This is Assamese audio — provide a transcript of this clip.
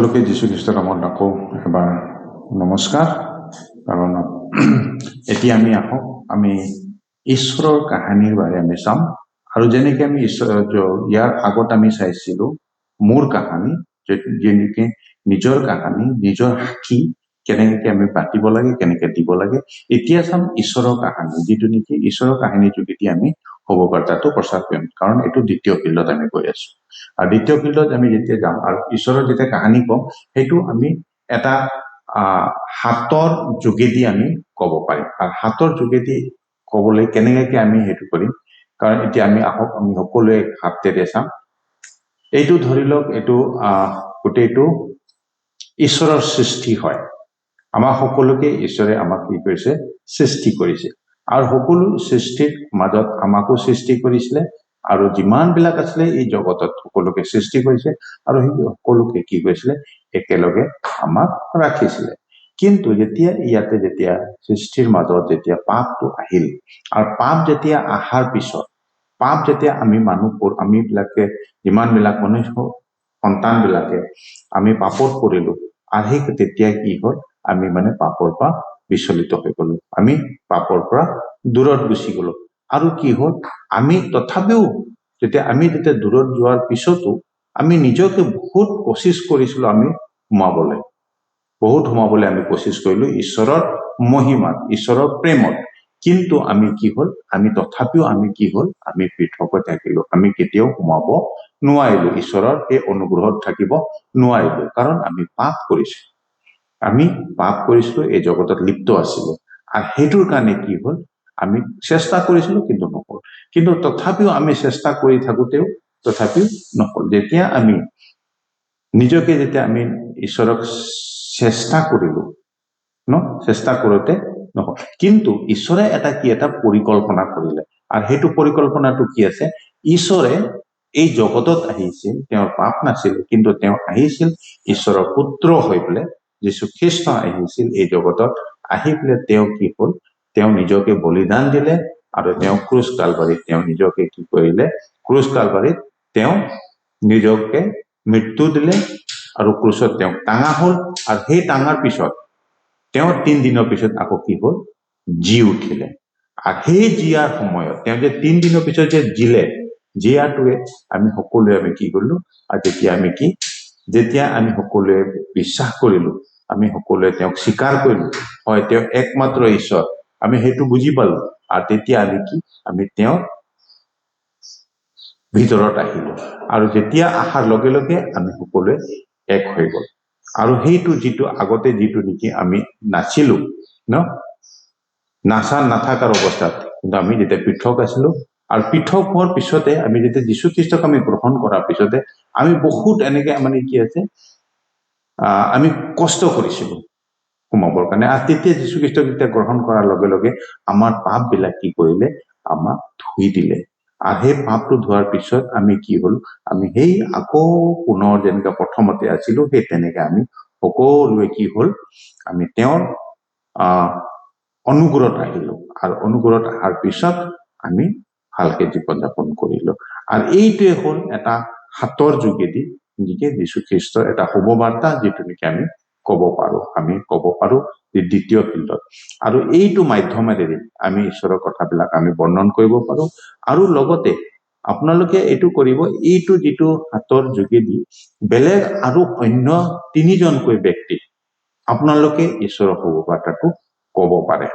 সকলোকে যীশু খ্ৰীষ্টৰ নামত আকৌ এবাৰ নমস্কাৰ। কাৰণ এতিয়া আমি আহক আমি ঈশ্বৰৰ কাহিনীৰ বাৰে আমি চাম। আৰু যেনেকৈ আমি ইয়াৰ আগত আমি চাইছিলো মোৰ কাহিনী, যেনেকৈ নিজৰ কাহিনী, নিজৰ সাক্ষী কেনেকৈ আমি পাতিব লাগে, কেনেকৈ দিব লাগে। এতিয়া চাম ঈশ্বৰৰ কাহিনী, যিটো নেকি ঈশ্বৰৰ কাহিনীৰ যোগেদি আমি হ'ব বাৰ্তাটো প্ৰচাৰ কৰিম। কাৰণ এইটো দ্বিতীয় ফিল্ডত আমি গৈ আছো। আৰু দ্বিতীয় ফিল্ডত আমি যেতিয়া যাম আৰু ঈশ্বৰৰ যেতিয়া কাহিনী কম, সেইটো আমি এটা হাতৰ যোগেদি আমি ক'ব পাৰিম। আৰু হাতৰ যোগেদি ক'বলৈ কেনেকৈ আমি সেইটো কৰিম, কাৰণ এতিয়া আমি আহক আমি সকলোৱে হাতেৰে চাম। এইটো ধৰি লওক, এইটো গোটেইটো ঈশ্বৰৰ সৃষ্টি হয়। আমাৰ সকলোকে ঈশ্বৰে আমাক কি কৰিছে, সৃষ্টি কৰিছে। আৰু সকলো সৃষ্টিৰ মাজত আমাকো সৃষ্টি কৰিছিলে। আৰু যিমান বিলাক আছিলে এই জগতত সকলোকে সৃষ্টি কৰিছে। আৰু সেই সকলোকে কি কৰিছিলে, একেলগে আমাক ৰাখিছিলে। কিন্তু যেতিয়া সৃষ্টিৰ মাজত যেতিয়া পাপটো আহিল, আৰু পাপ যেতিয়া অহাৰ পিছত, পাপ যেতিয়া আমি বিলাকে যিমান বিলাক মনুষ্য সন্তান বিলাকে আমি পাপত পৰিলো, আৰু সেই তেতিয়া কি হ'ল, আমি পাপৰ পৰা বিচলিত হৈ গলো, আমি পাপৰ পৰা দূৰত গুচি গলো। আৰু কি হ'ল, আমি তথাপিও যেতিয়া দূৰত যোৱাৰ পিছতো আমি নিজকে বহুত কোচিছ কৰিছিলো, আমি সোমাবলৈ আমি কোচিছ কৰিলো ঈশ্বৰৰ মহিমাত, ঈশ্বৰৰ প্ৰেমত। কিন্তু আমি কি হ'ল, তথাপিও আমি পৃথক হৈ থাকিলো। আমি কেতিয়াও সোমাব নোৱাৰিলো, ঈশ্বৰৰ এই অনুগ্ৰহত থাকিব নোৱাৰিলো। কাৰণ আমি পাপ কৰিছিলো, এই জগতত লিপ্ত আছিলো। আৰু সেইটোৰ কাৰণে কি হ'ল, আমি চেষ্টা কৰিছিলো কিন্তু নহল। কিন্তু তথাপিও আমি চেষ্টা কৰি থাকোতেও তথাপিও নহল। যেতিয়া আমি ঈশ্বৰক চেষ্টা কৰিলো, চেষ্টা কৰোতে নহল। কিন্তু ঈশ্বৰে এটা পৰিকল্পনা কৰিলে। আৰু সেইটো পৰিকল্পনাটো কি আছে, ঈশ্বৰে এই জগতত আহিছিল, তেওঁৰ পাপ নাছিল, কিন্তু তেওঁ আহিছিল ঈশ্বৰৰ পুত্ৰ হৈ পেলাই। যীশু খ্ৰীষ্ট আহিছিল এই জগতত, আহি পেলাই তেওঁ কি হ'ল, তেওঁ নিজকে বলিদান দিলে। আৰু তেওঁ ক্ৰুচ কালভাৰীত তেওঁ নিজকে কি কৰিলে, ক্ৰুচ কালভাৰীত তেওঁ নিজকে মৃত্যু দিলে। আৰু ক্ৰুচত তেওঁ টাঙা হ'ল। আৰু সেই টাঙাৰ পিছত তেওঁ 3 দিনৰ পিছত আকৌ কি হ'ল, জি উঠিলে। আৰু সেই জিয়াৰ সময়ত তেওঁ যে 3 দিনৰ পিছত যে জিয়াটোৱে আমি সকলোৱে কি কৰিলো, আৰু যেতিয়া আমি সকলোৱে বিশ্বাস কৰিলো, আমি সকলোৱে তেওঁক স্বীকাৰ কৰিলো, হয় তেওঁ একমাত্ৰ ঈশ্বৰ, আমি সেইটো বুজি পালো। আৰু তেতিয়া আমি তেওঁৰ ভিতৰত আহিলো। আৰু যেতিয়া অহাৰ লগে লগে আমি সকলোৱে এক হৈ গল। আৰু সেইটো আগতে নেকি আমি নাছিলো, নাথাকাৰ অৱস্থাত, কিন্তু আমি যেতিয়া পৃথক আছিলো। আৰু পৃথক হোৱাৰ পিছতে আমি যেতিয়া যীশু খ্ৰীষ্টক আমি গ্ৰহণ কৰাৰ পিছতে আমি বহুত এনেকে কি আছে, আমি কষ্ট কৰিছিলো সোমাবৰ কাৰণে। আৰু তেতিয়া যীশু খ্ৰীষ্টক যেতিয়া গ্ৰহণ কৰাৰ লগে লগে আমাৰ পাপ বিলাক কি কৰিলে, আমাক ধুই দিলে। আৰু সেই পাপটো ধোৱাৰ পিছত আমি কি হল, আমি সেই আকৌ পুনৰ যেনেকে প্ৰথমতে আছিলো, সেই তেনেকে আমি সকলোৱে কি হল, আমি তেওঁৰ অনুগ্ৰহত আহিলো। আৰু অনুগ্ৰহত অহাৰ পিছত আমি ভালকে জীৱন যাপন কৰিলো। আৰু এইটোৱে হ'ল এটা হাতৰ যোগেদি যীশু খ্ৰীষ্টৰ এটা শুভবাৰ্তা, যিটো নেকি আমি ক'ব পাৰো দ্বিতীয় ফিল্ডত। আৰু এইটো মাধ্যমেৰে আমি ঈশ্বৰৰ কথাবিলাক আমি বৰ্ণন কৰিব পাৰো। আৰু লগতে আপোনালোকে এইটো কৰিব, এইটো যিটো হাতৰ যোগেদি বেলেগ আৰু অন্য 3জনকৈ ব্যক্তি আপোনালোকে ঈশ্বৰৰ শুভবাৰ্তাটো ক'ব পাৰে।